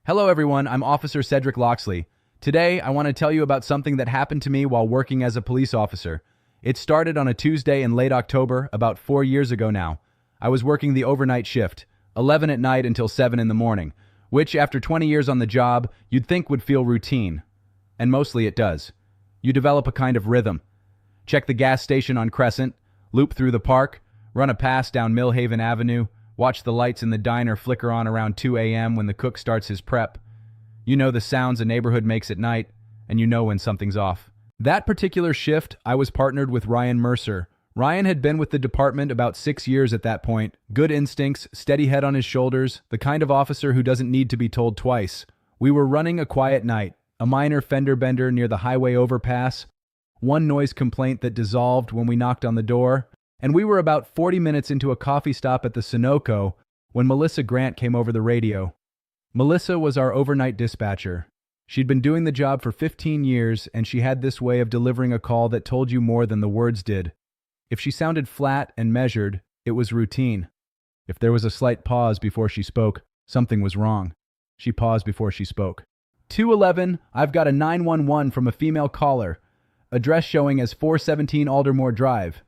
Hello everyone, I'm Officer Cedric Loxley. Today, I want to tell you about something that happened to me while working as a police officer. It started on a Tuesday in late October, about 4 years ago now. I was working the overnight shift, 11 at night until 7 in the morning, which, after 20 years on the job, you'd think would feel routine. And mostly it does. You develop a kind of rhythm. Check the gas station on Crescent, loop through the park, run a pass down Millhaven Avenue, watch the lights in the diner flicker on around 2 a.m. when the cook starts his prep. You know the sounds a neighborhood makes at night, and you know when something's off. That particular shift, I was partnered with Ryan Mercer. Ryan had been with the department about 6 years at that point. Good instincts, steady head on his shoulders, the kind of officer who doesn't need to be told twice. We were running a quiet night, a minor fender bender near the highway overpass, one noise complaint that dissolved when we knocked on the door, and we were about 40 minutes into a coffee stop at the Sunoco when Melissa Grant came over the radio. Melissa was our overnight dispatcher. She'd been doing the job for 15 years, and she had this way of delivering a call that told you more than the words did. If she sounded flat and measured, it was routine. If there was a slight pause before she spoke, something was wrong. She paused before she spoke. 211, I've got a 911 from a female caller. Address showing as 417 Aldermore Drive.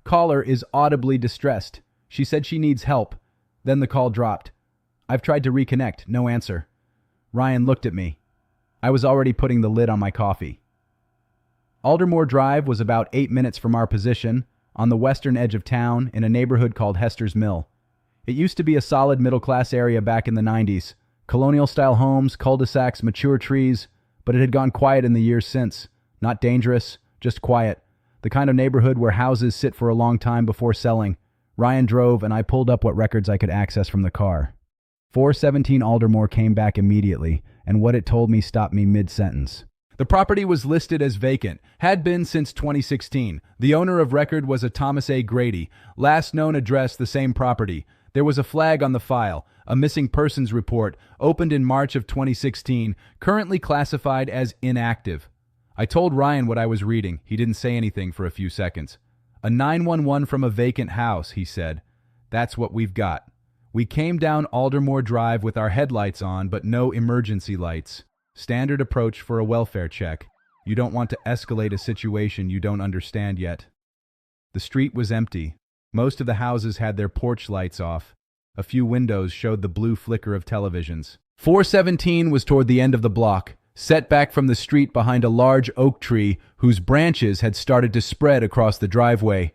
Caller is audibly distressed. She said she needs help. Then the call dropped. I've tried to reconnect, no answer. Ryan looked at me. I was already putting the lid on my coffee. Aldermore Drive was about 8 minutes from our position, on the western edge of town, in a neighborhood called Hester's Mill. It used to be a solid middle-class area back in the 90s. Colonial-style homes, cul-de-sacs, mature trees, but it had gone quiet in the years since. Not dangerous, just quiet. The kind of neighborhood where houses sit for a long time before selling. Ryan drove, and I pulled up what records I could access from the car. 417 Aldermore came back immediately, and what it told me stopped me mid-sentence. The property was listed as vacant, had been since 2016. The owner of record was a Thomas A. Grady. Last known address, the same property. There was a flag on the file, a missing persons report, opened in March of 2016, currently classified as inactive. I told Ryan what I was reading. He didn't say anything for a few seconds. A 911 from a vacant house, he said. That's what we've got. We came down Aldermore Drive with our headlights on, but no emergency lights. Standard approach for a welfare check. You don't want to escalate a situation you don't understand yet. The street was empty. Most of the houses had their porch lights off. A few windows showed the blue flicker of televisions. 417 was toward the end of the block, set back from the street behind a large oak tree whose branches had started to spread across the driveway.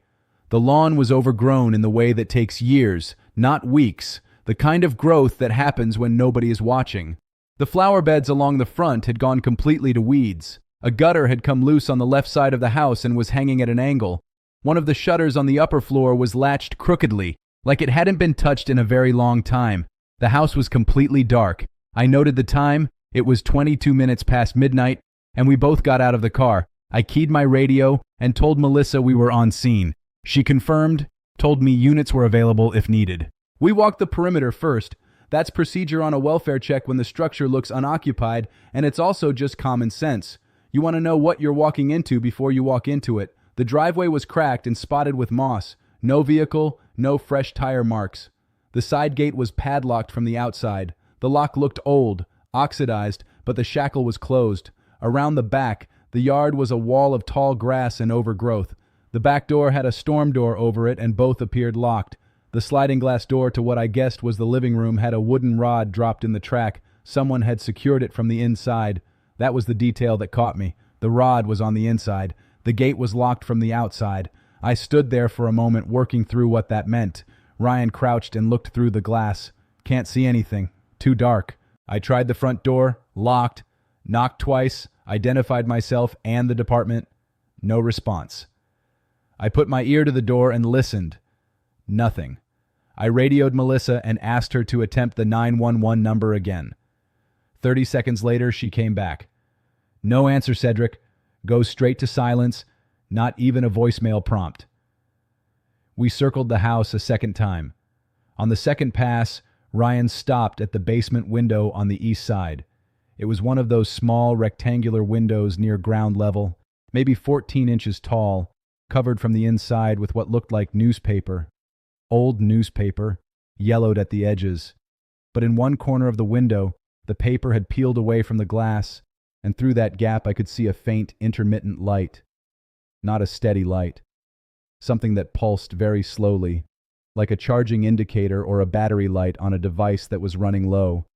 The lawn was overgrown in the way that takes years, not weeks, the kind of growth that happens when nobody is watching. The flower beds along the front had gone completely to weeds. A gutter had come loose on the left side of the house and was hanging at an angle. One of the shutters on the upper floor was latched crookedly, like it hadn't been touched in a very long time. The house was completely dark. I noted the time. It was 22 minutes past midnight, and we both got out of the car. I keyed my radio and told Melissa we were on scene. She confirmed, told me units were available if needed. We walked the perimeter first. That's procedure on a welfare check when the structure looks unoccupied, and it's also just common sense. You want to know what you're walking into before you walk into it. The driveway was cracked and spotted with moss. No vehicle, no fresh tire marks. The side gate was padlocked from the outside. The lock looked old, oxidized, but the shackle was closed. Around the back, the yard was a wall of tall grass and overgrowth. The back door had a storm door over it, and both appeared locked. The sliding glass door to what I guessed was the living room had a wooden rod dropped in the track. Someone had secured it from the inside. That was the detail that caught me. The rod was on the inside. The gate was locked from the outside. I stood there for a moment working through what that meant. Ryan crouched and looked through the glass. Can't see anything. Too dark. I tried the front door, locked, knocked twice, identified myself and the department. No response. I put my ear to the door and listened. Nothing. I radioed Melissa and asked her to attempt the 911 number again. 30 seconds later, she came back. No answer, Cedric. Go straight to silence. Not even a voicemail prompt. We circled the house a second time. On the second pass, Ryan stopped at the basement window on the east side. It was one of those small rectangular windows near ground level, maybe 14 inches tall, covered from the inside with what looked like newspaper. Old newspaper, yellowed at the edges. But in one corner of the window, The paper had peeled away from the glass, and through that gap I could see a faint, intermittent light. Not a steady light. Something that pulsed very slowly, like a charging indicator or a battery light on a device that was running low.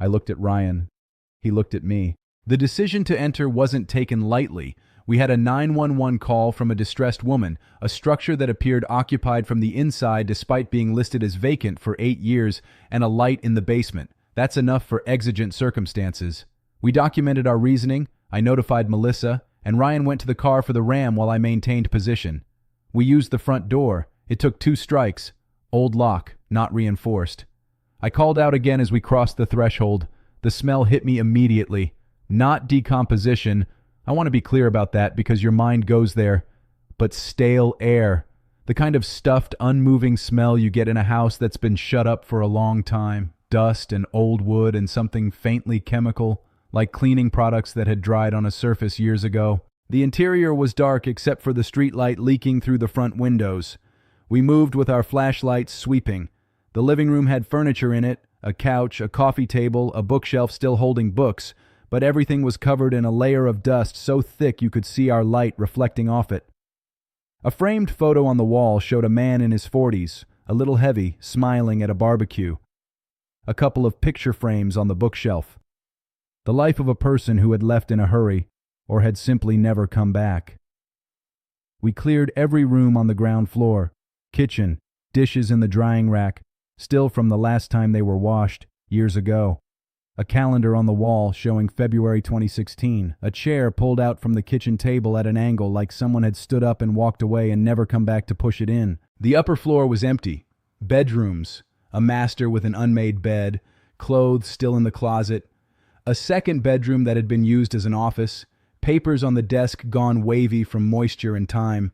I looked at Ryan. He looked at me. The decision to enter wasn't taken lightly. We had a 911 call from a distressed woman, a structure that appeared occupied from the inside despite being listed as vacant for 8 years, and a light in the basement. That's enough for exigent circumstances. We documented our reasoning, I notified Melissa, and Ryan went to the car for the ram while I maintained position. We used the front door. It took 2 strikes. Old lock, not reinforced. I called out again as we crossed the threshold. The smell hit me immediately. Not decomposition. I want to be clear about that because your mind goes there. But stale air. The kind of stuffed, unmoving smell you get in a house that's been shut up for a long time. Dust and old wood and something faintly chemical, like cleaning products that had dried on a surface years ago. The interior was dark except for the streetlight leaking through the front windows. We moved with our flashlights sweeping. The living room had furniture in it, a couch, a coffee table, a bookshelf still holding books, but everything was covered in a layer of dust so thick you could see our light reflecting off it. A framed photo on the wall showed a man in his 40s, a little heavy, smiling at a barbecue. A couple of picture frames on the bookshelf. The life of a person who had left in a hurry, or had simply never come back. We cleared every room on the ground floor. Kitchen, dishes in the drying rack, still from the last time they were washed, years ago. A calendar on the wall showing February 2016. A chair pulled out from the kitchen table at an angle like someone had stood up and walked away and never come back to push it in. The upper floor was empty. Bedrooms. A master with an unmade bed. Clothes still in the closet. A second bedroom that had been used as an office. Papers on the desk gone wavy from moisture and time.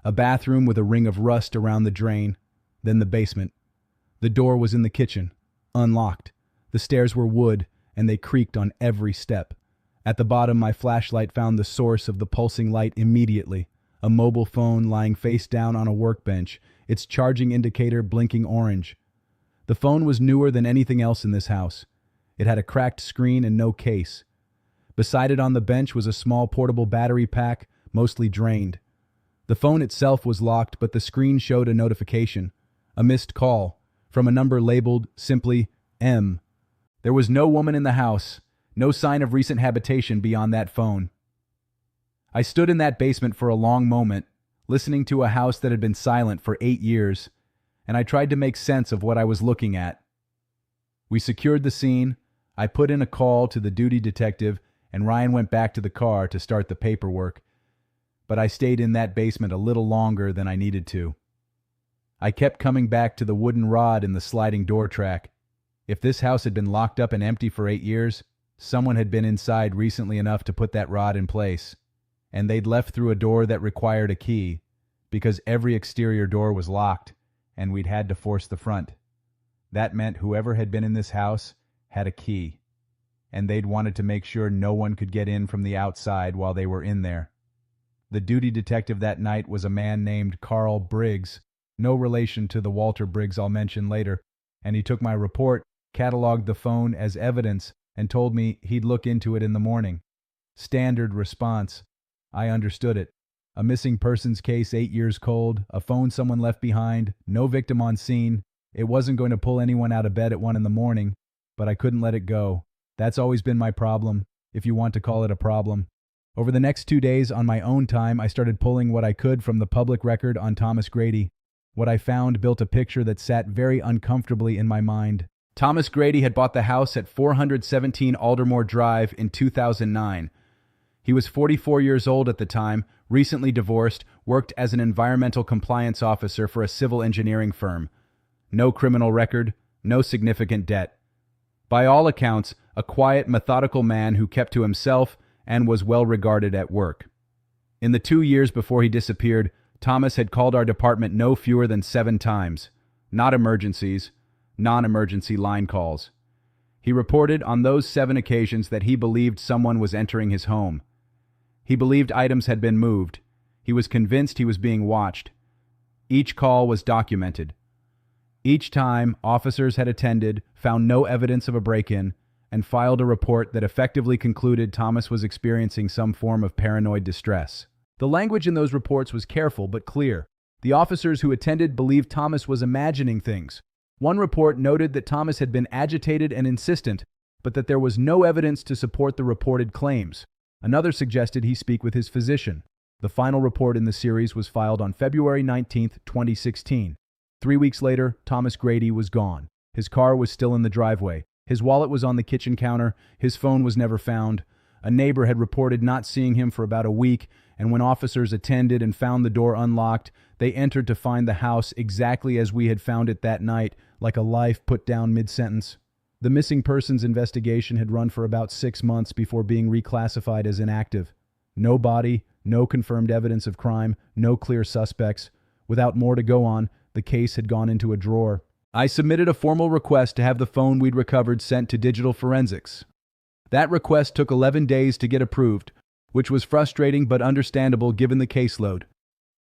A bathroom with a ring of rust around the drain. Then the basement. The door was in the kitchen, unlocked. The stairs were wood, and they creaked on every step. At the bottom, my flashlight found the source of the pulsing light immediately. A mobile phone lying face down on a workbench, its charging indicator blinking orange. The phone was newer than anything else in this house. It had a cracked screen and no case. Beside it on the bench was a small portable battery pack, mostly drained. The phone itself was locked, but the screen showed a notification, a missed call, from a number labeled simply M. There was no woman in the house, no sign of recent habitation beyond that phone. I stood in that basement for a long moment, listening to a house that had been silent for 8 years, and I tried to make sense of what I was looking at. We secured the scene, I put in a call to the duty detective, and Ryan went back to the car to start the paperwork. But I stayed in that basement a little longer than I needed to. I kept coming back to the wooden rod in the sliding door track. If this house had been locked up and empty for 8 years, someone had been inside recently enough to put that rod in place. And they'd left through a door that required a key, because every exterior door was locked, and we'd had to force the front. That meant whoever had been in this house had a key, and they'd wanted to make sure no one could get in from the outside while they were in there. The duty detective that night was a man named Carl Briggs, no relation to the Walter Briggs I'll mention later, and he took my report, cataloged the phone as evidence, and told me he'd look into it in the morning. Standard response. I understood it. A missing persons case 8 years cold, a phone someone left behind, no victim on scene. It wasn't going to pull anyone out of bed at 1 in the morning, but I couldn't let it go. That's always been my problem, if you want to call it a problem. Over the next 2 days, on my own time, I started pulling what I could from the public record on Thomas Grady. What I found built a picture that sat very uncomfortably in my mind. Thomas Grady had bought the house at 417 Aldermore Drive in 2009. He was 44 years old at the time, recently divorced, worked as an environmental compliance officer for a civil engineering firm. No criminal record, no significant debt. By all accounts, a quiet, methodical man who kept to himself and was well regarded at work. In the 2 years before he disappeared, Thomas had called our department no fewer than 7 times. Not emergencies, non-emergency line calls. He reported on those 7 occasions that he believed someone was entering his home. He believed items had been moved. He was convinced he was being watched. Each call was documented. Each time, officers had attended, found no evidence of a break-in, and filed a report that effectively concluded Thomas was experiencing some form of paranoid distress. The language in those reports was careful but clear. The officers who attended believed Thomas was imagining things. One report noted that Thomas had been agitated and insistent, but that there was no evidence to support the reported claims. Another suggested he speak with his physician. The final report in the series was filed on February 19, 2016. 3 weeks later, Thomas Grady was gone. His car was still in the driveway. His wallet was on the kitchen counter. His phone was never found. A neighbor had reported not seeing him for about a week, and when officers attended and found the door unlocked, they entered to find the house exactly as we had found it that night, like a life put down mid-sentence. The missing persons investigation had run for about 6 months before being reclassified as inactive. No body, no confirmed evidence of crime, no clear suspects. Without more to go on, the case had gone into a drawer. I submitted a formal request to have the phone we'd recovered sent to digital forensics. That request took 11 days to get approved, which was frustrating but understandable given the caseload.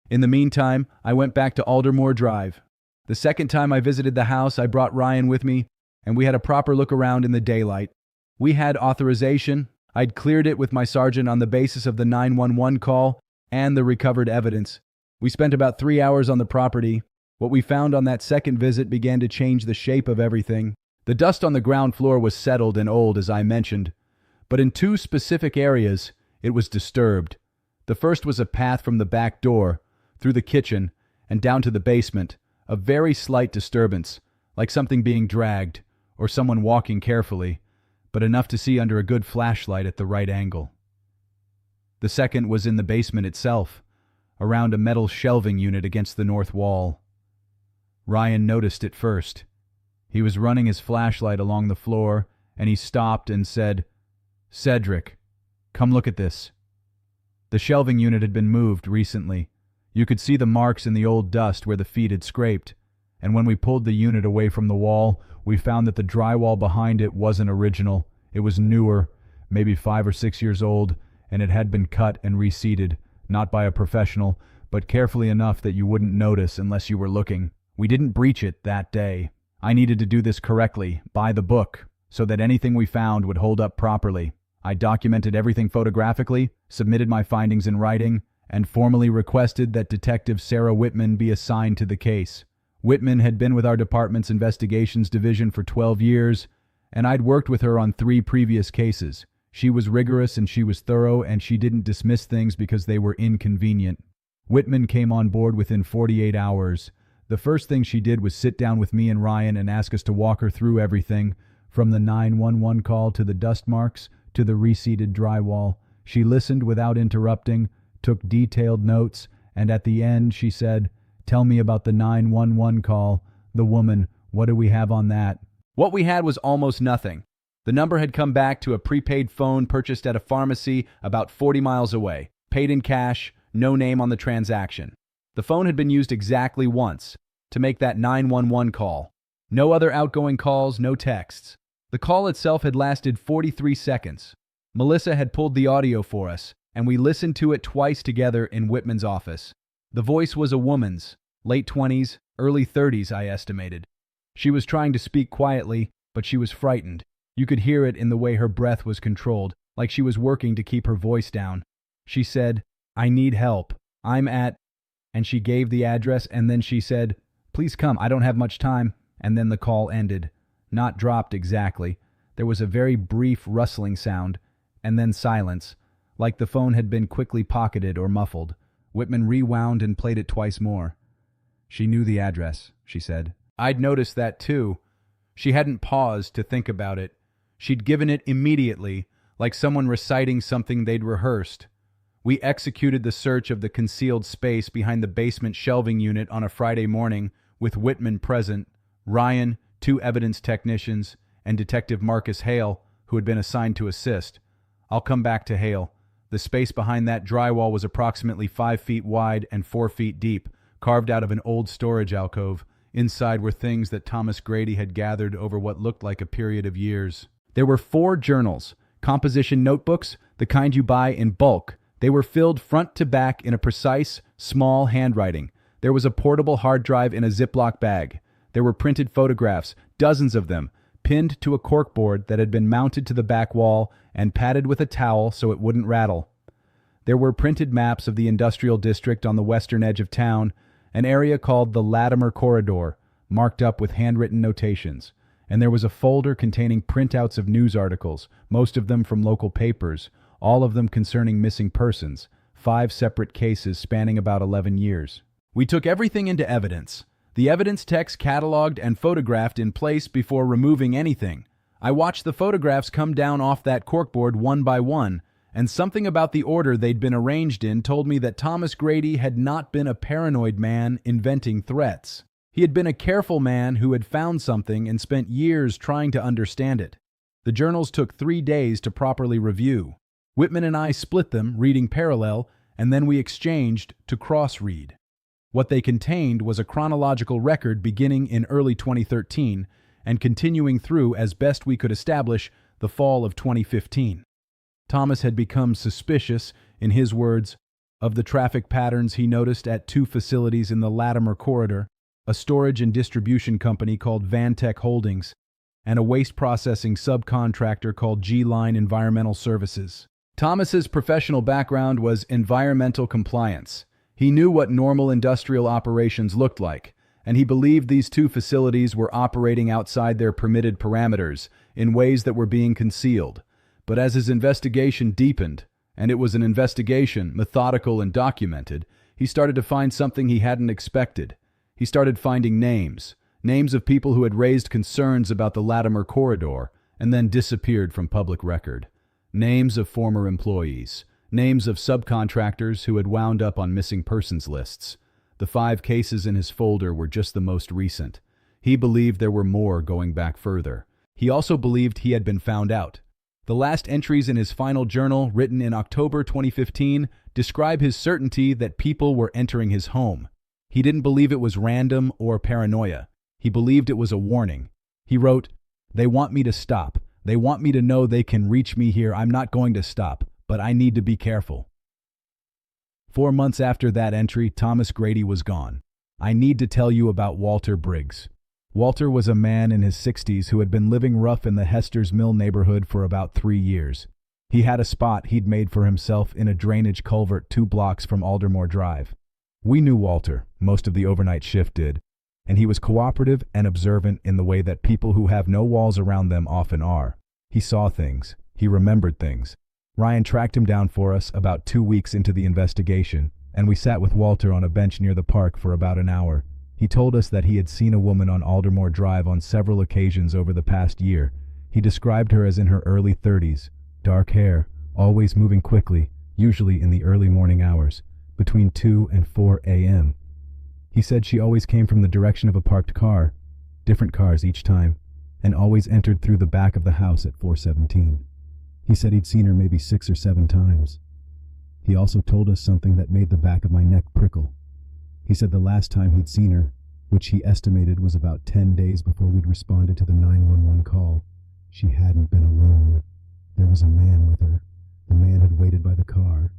In the meantime, I went back to Aldermore Drive. The second time I visited the house, I brought Ryan with me, and we had a proper look around in the daylight. We had authorization. I'd cleared it with my sergeant on the basis of the 911 call and the recovered evidence. We spent about 3 hours on the property. What we found on that second visit began to change the shape of everything. The dust on the ground floor was settled and old, as I mentioned, but in 2 specific areas, it was disturbed. The first was a path from the back door, through the kitchen, and down to the basement, a very slight disturbance, like something being dragged, or someone walking carefully, but enough to see under a good flashlight at the right angle. The second was in the basement itself, around a metal shelving unit against the north wall. Ryan noticed it first. He was running his flashlight along the floor, and he stopped and said, "Cedric, come look at this." The shelving unit had been moved recently. You could see the marks in the old dust where the feet had scraped, and when we pulled the unit away from the wall, we found that the drywall behind it wasn't original. It was newer, maybe 5 or 6 years old, and it had been cut and reseated, not by a professional, but carefully enough that you wouldn't notice unless you were looking. We didn't breach it that day. I needed to do this correctly, by the book, so that anything we found would hold up properly. I documented everything photographically, submitted my findings in writing, and formally requested that Detective Sarah Whitman be assigned to the case. Whitman had been with our department's investigations division for 12 years, and I'd worked with her on 3 previous cases. She was rigorous and she was thorough, and she didn't dismiss things because they were inconvenient. Whitman came on board within 48 hours. The first thing she did was sit down with me and Ryan and ask us to walk her through everything, from the 911 call to the dust marks to the reseated drywall. She listened without interrupting, took detailed notes, and at the end she said, "Tell me about the 911 call. The woman, what do we have on that?" What we had was almost nothing. The number had come back to a prepaid phone purchased at a pharmacy about 40 miles away, paid in cash, no name on the transaction. The phone had been used exactly once, to make that 911 call. No other outgoing calls, no texts. The call itself had lasted 43 seconds. Melissa had pulled the audio for us, and we listened to it twice together in Whitman's office. The voice was a woman's, late 20s, early 30s, I estimated. She was trying to speak quietly, but she was frightened. You could hear it in the way her breath was controlled, like she was working to keep her voice down. She said, "I need help. I'm at..." And she gave the address, and then she said, "Please come, I don't have much time." And then the call ended. Not dropped exactly. There was a very brief rustling sound, and then silence, like the phone had been quickly pocketed or muffled. Whitman rewound and played it twice more. "She knew the address," she said. I'd noticed that too. She hadn't paused to think about it. She'd given it immediately, like someone reciting something they'd rehearsed. We executed the search of the concealed space behind the basement shelving unit on a Friday morning, with Whitman present, Ryan, 2 evidence technicians, and Detective Marcus Hale, who had been assigned to assist. I'll come back to Hale. The space behind that drywall was approximately 5 feet wide and 4 feet deep, carved out of an old storage alcove. Inside were things that Thomas Grady had gathered over what looked like a period of years. There were 4 journals, composition notebooks, the kind you buy in bulk. They were filled front to back in a precise, small handwriting. There was a portable hard drive in a Ziploc bag. There were printed photographs, dozens of them, pinned to a corkboard that had been mounted to the back wall and padded with a towel so it wouldn't rattle. There were printed maps of the industrial district on the western edge of town, an area called the Latimer Corridor, marked up with handwritten notations, and there was a folder containing printouts of news articles, most of them from local papers, all of them concerning missing persons, 5 separate cases spanning about 11 years. We took everything into evidence. The evidence techs cataloged and photographed in place before removing anything. I watched the photographs come down off that corkboard one by one, and something about the order they'd been arranged in told me that Thomas Grady had not been a paranoid man inventing threats. He had been a careful man who had found something and spent years trying to understand it. The journals took 3 days to properly review. Whitman and I split them, reading parallel, and then we exchanged to cross-read. What they contained was a chronological record beginning in early 2013 and continuing through, as best we could establish, the fall of 2015. Thomas had become suspicious, in his words, of the traffic patterns he noticed at 2 facilities in the Latimer Corridor, a storage and distribution company called Vantech Holdings, and a waste processing subcontractor called G-Line Environmental Services. Thomas's professional background was environmental compliance. He knew what normal industrial operations looked like, and he believed these 2 facilities were operating outside their permitted parameters in ways that were being concealed. But as his investigation deepened, and it was an investigation, methodical and documented, he started to find something he hadn't expected. He started finding names of people who had raised concerns about the Latimer Corridor and then disappeared from public record. Names of former employees, names of subcontractors who had wound up on missing persons lists. The 5 cases in his folder were just the most recent. He believed there were more going back further. He also believed he had been found out. The last entries in his final journal, written in October 2015, describe his certainty that people were entering his home. He didn't believe it was random or paranoia. He believed it was a warning. He wrote, "They want me to stop. They want me to know they can reach me here. I'm not going to stop, but I need to be careful." 4 months after that entry, Thomas Grady was gone. I need to tell you about Walter Briggs. Walter was a man in his 60s who had been living rough in the Hester's Mill neighborhood for about 3 years. He had a spot he'd made for himself in a drainage culvert 2 blocks from Aldermore Drive. We knew Walter, most of the overnight shift did, and he was cooperative and observant in the way that people who have no walls around them often are. He saw things. He remembered things. Ryan tracked him down for us about 2 weeks into the investigation, and we sat with Walter on a bench near the park for about an hour. He told us that he had seen a woman on Aldermore Drive on several occasions over the past year. He described her as in her early 30s, dark hair, always moving quickly, usually in the early morning hours, between 2 and 4 a.m. He said she always came from the direction of a parked car, different cars each time, and always entered through the back of the house at 417. He said he'd seen her maybe 6 or 7 times. He also told us something that made the back of my neck prickle. He said the last time he'd seen her, which he estimated was about 10 days before we'd responded to the 911 call, she hadn't been alone. There was a man with her. The man had waited by the car.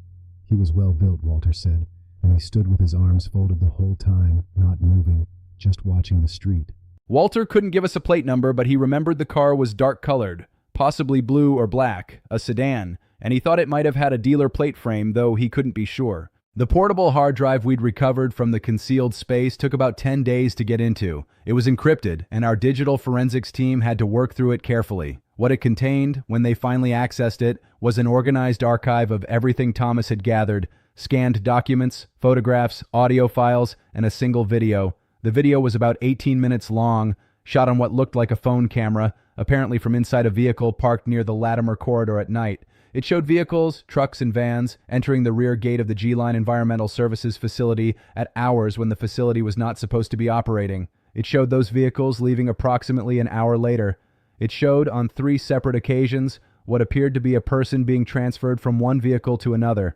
He was well built, Walter said, and he stood with his arms folded the whole time, not moving, just watching the street. Walter couldn't give us a plate number, but he remembered the car was dark-colored, possibly blue or black, a sedan, and he thought it might have had a dealer plate frame, though he couldn't be sure. The portable hard drive we'd recovered from the concealed space took about 10 days to get into. It was encrypted, and our digital forensics team had to work through it carefully. What it contained, when they finally accessed it, was an organized archive of everything Thomas had gathered, scanned documents, photographs, audio files, and a single video. The video was about 18 minutes long, shot on what looked like a phone camera, apparently from inside a vehicle parked near the Latimer Corridor at night. It showed vehicles, trucks, and vans entering the rear gate of the G-Line Environmental Services facility at hours when the facility was not supposed to be operating. It showed those vehicles leaving approximately an hour later. It showed, on 3 separate occasions, what appeared to be a person being transferred from one vehicle to another.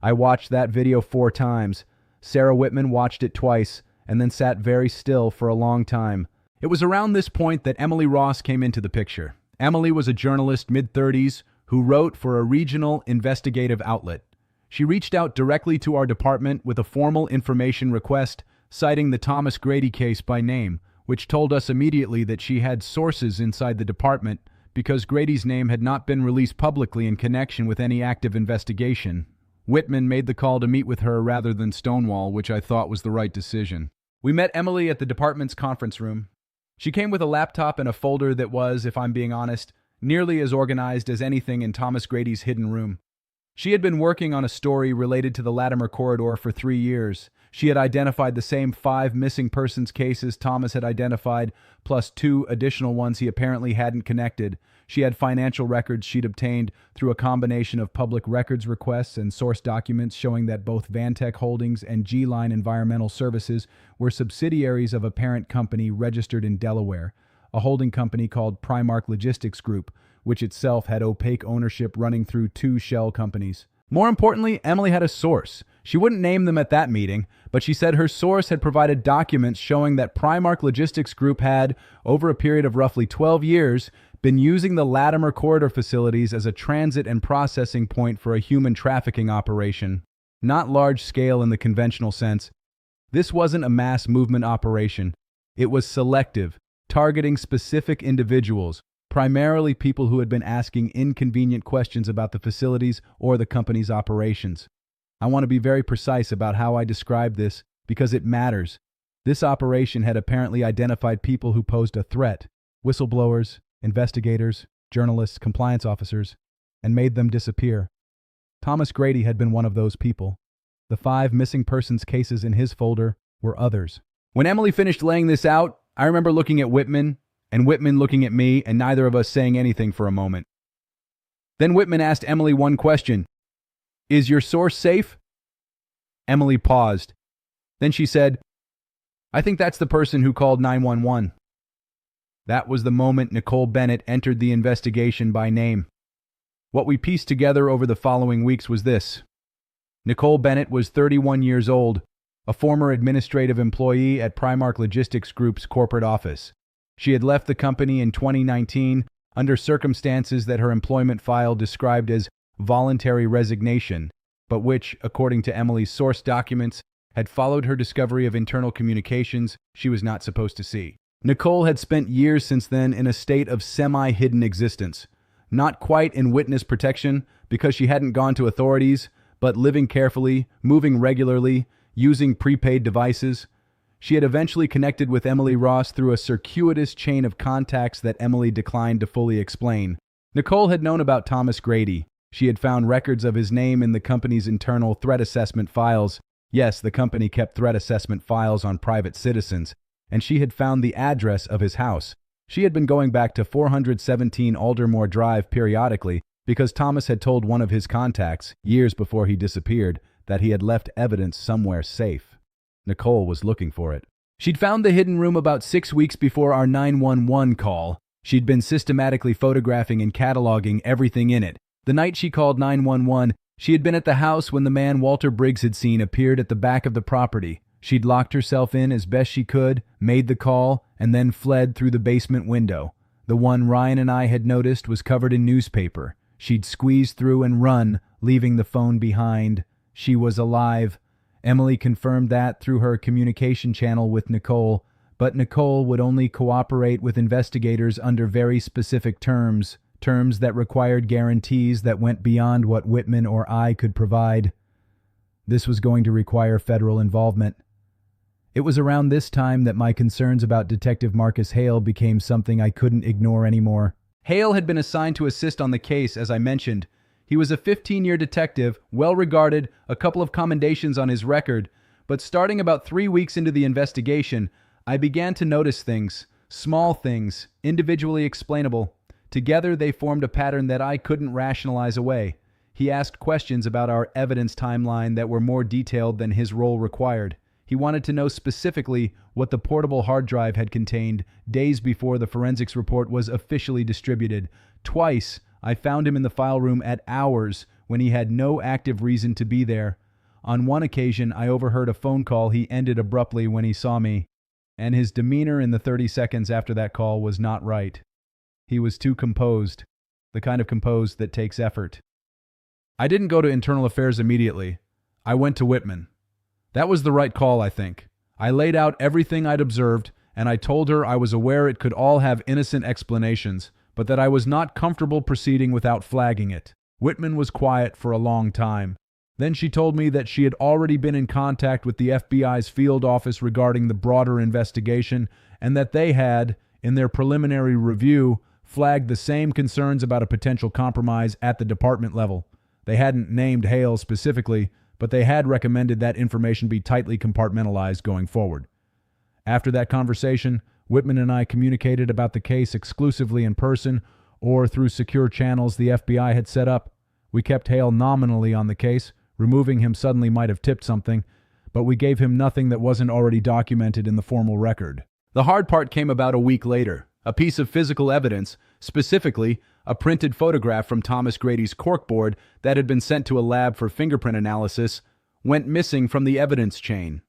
I watched that video 4 times. Sarah Whitman watched it twice, and then sat very still for a long time. It was around this point that Emily Ross came into the picture. Emily was a journalist, mid-30s, who wrote for a regional investigative outlet. She reached out directly to our department with a formal information request, citing the Thomas Grady case by name, which told us immediately that she had sources inside the department because Grady's name had not been released publicly in connection with any active investigation. Whitman made the call to meet with her rather than stonewall, which I thought was the right decision. We met Emily at the department's conference room. She came with a laptop and a folder that was, if I'm being honest, nearly as organized as anything in Thomas Grady's hidden room. She had been working on a story related to the Latimer corridor for 3 years. She had identified the same 5 missing persons cases Thomas had identified, plus 2 additional ones he apparently hadn't connected. She had financial records she'd obtained through a combination of public records requests and source documents showing that both Vantech Holdings and G-Line Environmental Services were subsidiaries of a parent company registered in Delaware, a holding company called Primark Logistics Group, which itself had opaque ownership running through 2 shell companies. More importantly, Emily had a source. She wouldn't name them at that meeting, but she said her source had provided documents showing that Primark Logistics Group had, over a period of roughly 12 years, been using the Latimer corridor facilities as a transit and processing point for a human trafficking operation. Not large scale in the conventional sense. This wasn't a mass movement operation. It was selective, targeting specific individuals, primarily people who had been asking inconvenient questions about the facilities or the company's operations. I want to be very precise about how I describe this because it matters. This operation had apparently identified people who posed a threat, whistleblowers, investigators, journalists, compliance officers, and made them disappear. Thomas Grady had been one of those people. The 5 missing persons cases in his folder were others. When Emily finished laying this out, I remember looking at Whitman, and Whitman looking at me, and neither of us saying anything for a moment. Then Whitman asked Emily one question. "Is your source safe?" Emily paused. Then she said, "I think that's the person who called 911. That was the moment Nicole Bennett entered the investigation by name. What we pieced together over the following weeks was this. Nicole Bennett was 31 years old, a former administrative employee at Primark Logistics Group's corporate office. She had left the company in 2019 under circumstances that her employment file described as voluntary resignation, but which, according to Emily's source documents, had followed her discovery of internal communications she was not supposed to see. Nicole had spent years since then in a state of semi-hidden existence, not quite in witness protection because she hadn't gone to authorities, but living carefully, moving regularly, using prepaid devices. She had eventually connected with Emily Ross through a circuitous chain of contacts that Emily declined to fully explain. Nicole had known about Thomas Grady. She had found records of his name in the company's internal threat assessment files. Yes, the company kept threat assessment files on private citizens, and she had found the address of his house. She had been going back to 417 Aldermore Drive periodically because Thomas had told one of his contacts, years before he disappeared, that he had left evidence somewhere safe. Nicole was looking for it. She'd found the hidden room about 6 weeks before our 911 call. She'd been systematically photographing and cataloging everything in it. The night she called 911, she had been at the house when the man Walter Briggs had seen appeared at the back of the property. She'd locked herself in as best she could, made the call, and then fled through the basement window. The one Ryan and I had noticed was covered in newspaper. She'd squeezed through and run, leaving the phone behind. She was alive. Emily confirmed that through her communication channel with Nicole, but Nicole would only cooperate with investigators under very specific terms that required guarantees that went beyond what Whitman or I could provide. This was going to require federal involvement. It was around this time that my concerns about Detective Marcus Hale became something I couldn't ignore anymore. Hale had been assigned to assist on the case, as I mentioned. He was a 15-year detective, well-regarded, a couple of commendations on his record, but starting about 3 weeks into the investigation, I began to notice things, small things, individually explainable. Together they formed a pattern that I couldn't rationalize away. He asked questions about our evidence timeline that were more detailed than his role required. He wanted to know specifically what the portable hard drive had contained days before the forensics report was officially distributed. Twice, I found him in the file room at hours when he had no active reason to be there. On one occasion, I overheard a phone call he ended abruptly when he saw me, and his demeanor in the 30 seconds after that call was not right. He was too composed, the kind of composed that takes effort. I didn't go to Internal Affairs immediately. I went to Whitman. That was the right call, I think. I laid out everything I'd observed, and I told her I was aware it could all have innocent explanations, but that I was not comfortable proceeding without flagging it. Whitman was quiet for a long time. Then she told me that she had already been in contact with the FBI's field office regarding the broader investigation, and that they had, in their preliminary review, flagged the same concerns about a potential compromise at the department level. They hadn't named Hale specifically, but they had recommended that information be tightly compartmentalized going forward. After that conversation, Whitman and I communicated about the case exclusively in person or through secure channels the FBI had set up. We kept Hale nominally on the case. Removing him suddenly might have tipped something, but we gave him nothing that wasn't already documented in the formal record. The hard part came about a week later. A piece of physical evidence, specifically a printed photograph from Thomas Grady's corkboard that had been sent to a lab for fingerprint analysis, went missing from the evidence chain.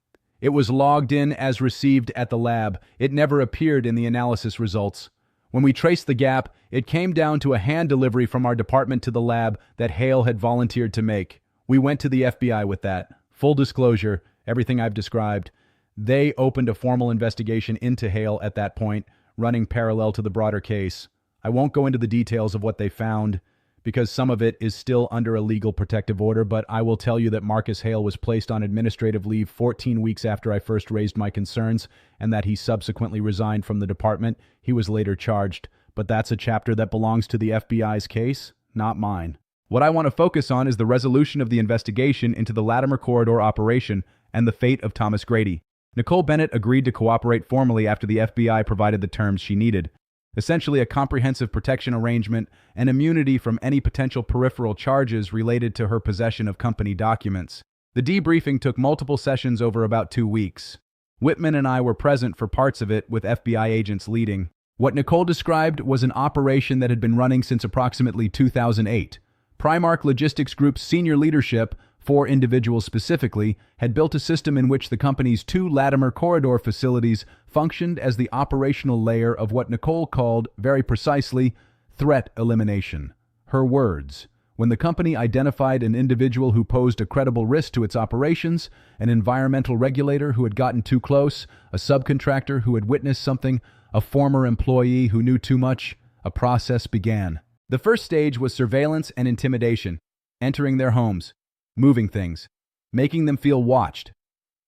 It was logged in as received at the lab. It never appeared in the analysis results. When we traced the gap, it came down to a hand delivery from our department to the lab that Hale had volunteered to make. We went to the FBI with that. Full disclosure, everything I've described. They opened a formal investigation into Hale at that point, running parallel to the broader case. I won't go into the details of what they found, because some of it is still under a legal protective order, but I will tell you that Marcus Hale was placed on administrative leave 14 weeks after I first raised my concerns, and that he subsequently resigned from the department. He was later charged, but that's a chapter that belongs to the FBI's case, not mine. What I want to focus on is the resolution of the investigation into the Latimer Corridor operation and the fate of Thomas Grady. Nicole Bennett agreed to cooperate formally after the FBI provided the terms she needed. Essentially a comprehensive protection arrangement and immunity from any potential peripheral charges related to her possession of company documents. The debriefing took multiple sessions over about 2 weeks. Whitman and I were present for parts of it, with FBI agents leading. What Nicole described was an operation that had been running since approximately 2008. Primark Logistics Group's senior leadership, 4 individuals specifically, had built a system in which the company's 2 Latimer Corridor facilities functioned as the operational layer of what Nicole called, very precisely, threat elimination. Her words: when the company identified an individual who posed a credible risk to its operations, an environmental regulator who had gotten too close, a subcontractor who had witnessed something, a former employee who knew too much, a process began. The first stage was surveillance and intimidation, entering their homes, moving things, making them feel watched.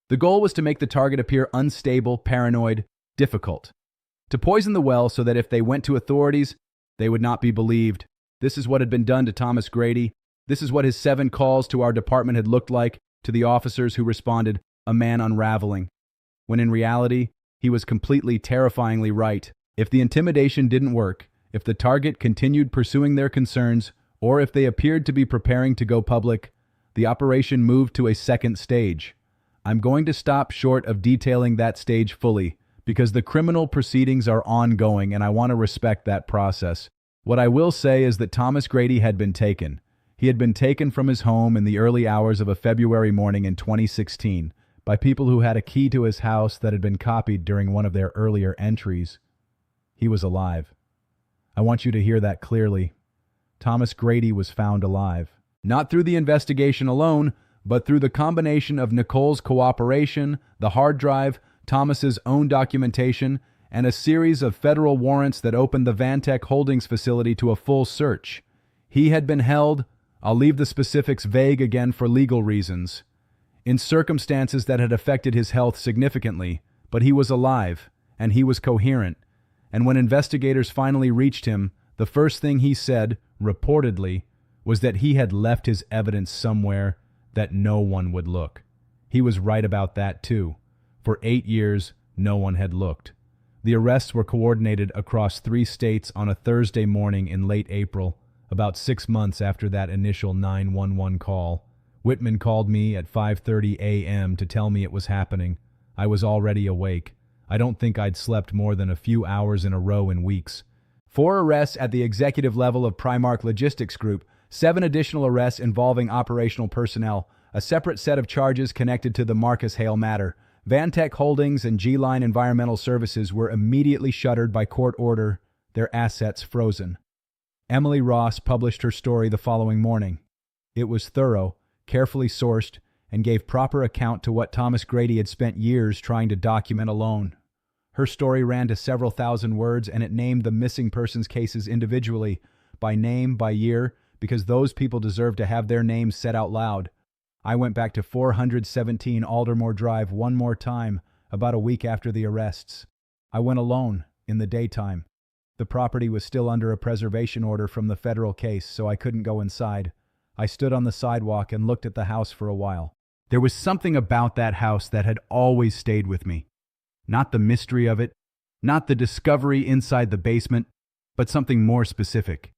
The goal was to make the target appear unstable, paranoid, difficult. To poison the well so that if they went to authorities, they would not be believed. This is what had been done to Thomas Grady. This is what his 7 calls to our department had looked like to the officers who responded, a man unraveling. When in reality, he was completely, terrifyingly right. If the intimidation didn't work, if the target continued pursuing their concerns, or if they appeared to be preparing to go public, the operation moved to a second stage. I'm going to stop short of detailing that stage fully, because the criminal proceedings are ongoing and I want to respect that process. What I will say is that Thomas Grady had been taken. He had been taken from his home in the early hours of a February morning in 2016 by people who had a key to his house that had been copied during one of their earlier entries. He was alive. I want you to hear that clearly. Thomas Grady was found alive. Not through the investigation alone, but through the combination of Nicole's cooperation, the hard drive, Thomas's own documentation, and a series of federal warrants that opened the Vantech Holdings facility to a full search. He had been held, I'll leave the specifics vague again for legal reasons, in circumstances that had affected his health significantly, but he was alive, and he was coherent. And when investigators finally reached him, the first thing he said, reportedly, was that he had left his evidence somewhere that no one would look. He was right about that too. For 8 years, no one had looked. The arrests were coordinated across 3 states on a Thursday morning in late April, about 6 months after that initial 911 call. Whitman called me at 5:30 a.m. to tell me it was happening. I was already awake. I don't think I'd slept more than a few hours in a row in weeks. 4 arrests at the executive level of Primark Logistics Group, 7 additional arrests involving operational personnel, a separate set of charges connected to the Marcus Hale matter. Vantech Holdings and G-Line Environmental Services were immediately shuttered by court order, their assets frozen. Emily Ross published her story the following morning. It was thorough, carefully sourced, and gave proper account to what Thomas Grady had spent years trying to document alone. Her story ran to several thousand words, and it named the missing persons cases individually, by name, by year, because those people deserve to have their names said out loud. I went back to 417 Aldermore Drive one more time, about a week after the arrests. I went alone, in the daytime. The property was still under a preservation order from the federal case, so I couldn't go inside. I stood on the sidewalk and looked at the house for a while. There was something about that house that had always stayed with me. Not the mystery of it, not the discovery inside the basement, but something more specific.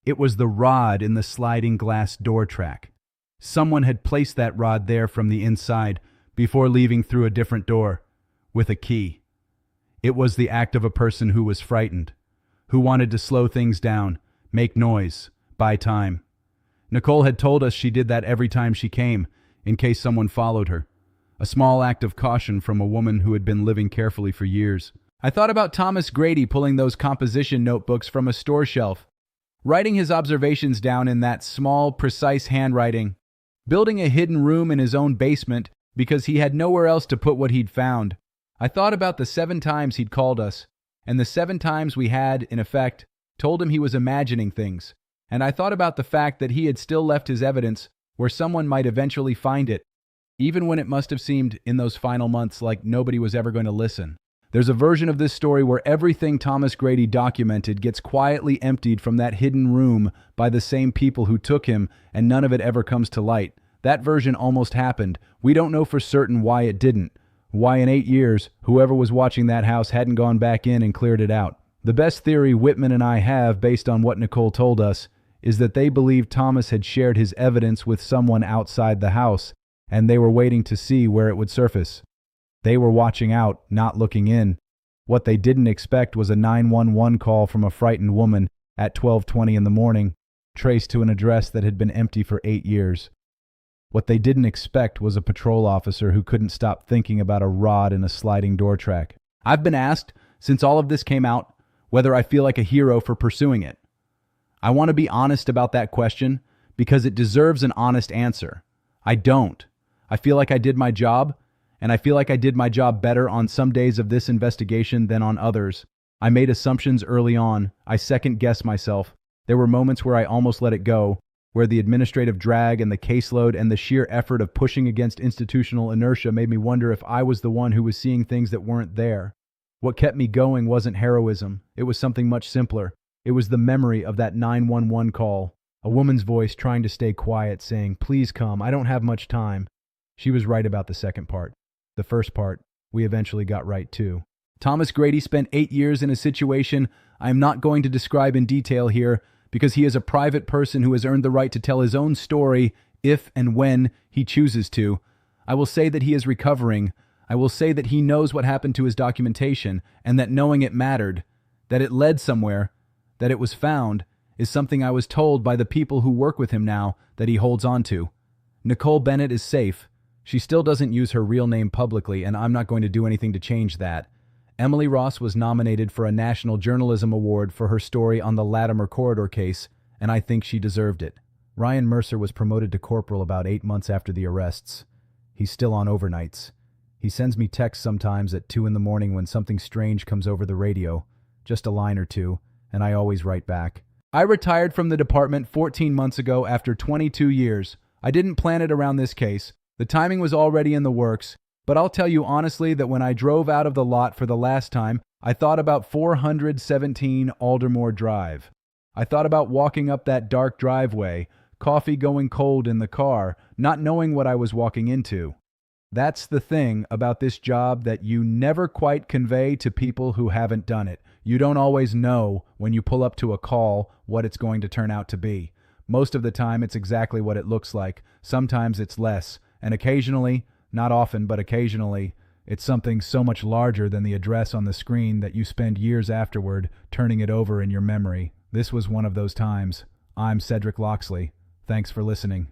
It was the rod in the sliding glass door track. Someone had placed that rod there from the inside before leaving through a different door, with a key. It was the act of a person who was frightened, who wanted to slow things down, make noise, buy time. Nicole had told us she did that every time she came, in case someone followed her. A small act of caution from a woman who had been living carefully for years. I thought about Thomas Grady pulling those composition notebooks from a store shelf, writing his observations down in that small, precise handwriting, building a hidden room in his own basement because he had nowhere else to put what he'd found. I thought about the 7 times he'd called us, and the 7 times we had, in effect, told him he was imagining things. And I thought about the fact that he had still left his evidence where someone might eventually find it, even when it must have seemed in those final months like nobody was ever going to listen. There's a version of this story where everything Thomas Grady documented gets quietly emptied from that hidden room by the same people who took him, and none of it ever comes to light. That version almost happened. We don't know for certain why it didn't. Why in 8 years, whoever was watching that house hadn't gone back in and cleared it out. The best theory Whitman and I have, based on what Nicole told us, is that they believed Thomas had shared his evidence with someone outside the house, and they were waiting to see where it would surface. They were watching out, not looking in. What they didn't expect was a 911 call from a frightened woman at 12:20 in the morning, traced to an address that had been empty for 8 years. What they didn't expect was a patrol officer who couldn't stop thinking about a rod in a sliding door track. I've been asked, since all of this came out, whether I feel like a hero for pursuing it. I want to be honest about that question because it deserves an honest answer. I don't. I feel like I did my job, and I feel like I did my job better on some days of this investigation than on others. I made assumptions early on. I second-guessed myself. There were moments where I almost let it go, where the administrative drag and the caseload and the sheer effort of pushing against institutional inertia made me wonder if I was the one who was seeing things that weren't there. What kept me going wasn't heroism. It was something much simpler. It was the memory of that 911 call. A woman's voice trying to stay quiet, saying, "Please come, I don't have much time." She was right about the second part. The first part, we eventually got right too. Thomas Grady spent 8 years in a situation I am not going to describe in detail here because he is a private person who has earned the right to tell his own story if and when he chooses to. I will say that he is recovering. I will say that he knows what happened to his documentation and that knowing it mattered, that it led somewhere, that it was found, is something I was told by the people who work with him now that he holds on to. Nicole Bennett is safe. She still doesn't use her real name publicly, and I'm not going to do anything to change that. Emily Ross was nominated for a National Journalism Award for her story on the Latimer Corridor case, and I think she deserved it. Ryan Mercer was promoted to corporal about 8 months after the arrests. He's still on overnights. He sends me texts sometimes at 2 in the morning when something strange comes over the radio, just a line or two, and I always write back. I retired from the department 14 months ago after 22 years. I didn't plan it around this case. The timing was already in the works, but I'll tell you honestly that when I drove out of the lot for the last time, I thought about 417 Aldermore Drive. I thought about walking up that dark driveway, coffee going cold in the car, not knowing what I was walking into. That's the thing about this job that you never quite convey to people who haven't done it. You don't always know when you pull up to a call what it's going to turn out to be. Most of the time, it's exactly what it looks like. Sometimes it's less. And occasionally, not often, but occasionally, it's something so much larger than the address on the screen that you spend years afterward turning it over in your memory. This was one of those times. I'm Cedric Loxley. Thanks for listening.